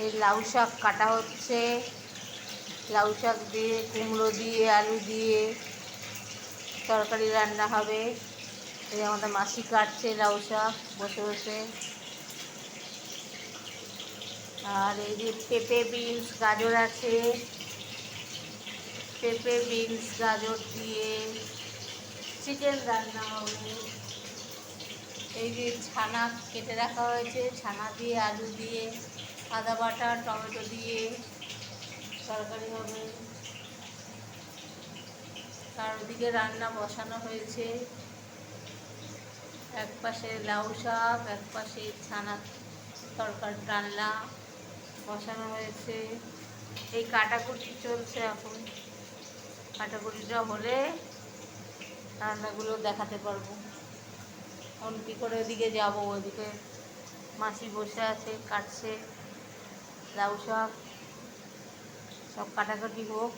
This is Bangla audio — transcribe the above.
এই লাউ শাক কাটা হচ্ছে। লাউ শাক দিয়ে, কুমড়ো দিয়ে, আলু দিয়ে তরকারি রান্না হবে। এই আমাদের মাসি কাটছে লাউ শাক বসে বসে। আর এই যে পেঁপে, বিনস, গাজর আছে। পেঁপে, বিনস, গাজর দিয়ে চিকেন রান্না হবে। এই যে ছানা কেটে রাখা হয়েছে, ছানা দিয়ে, আলু দিয়ে, আদা বাটা, টমেটো দিয়ে তরকারি হবে। আর ওদিকে রান্না বসানো হয়েছে। এক পাশে লাউ শাক, এক পাশে ছানা তরকারি রান্না বসানো হয়েছে। এই কাটাকুটি চলছে এখন। কাটাকুটিটা হলে রান্নাগুলো দেখাতে পারবো। এখন কী করে ওদিকে যাবো? ওদিকে মাসি বসে আছে, কাটছে লাউ শাক। সব কাটাকাটি হোক।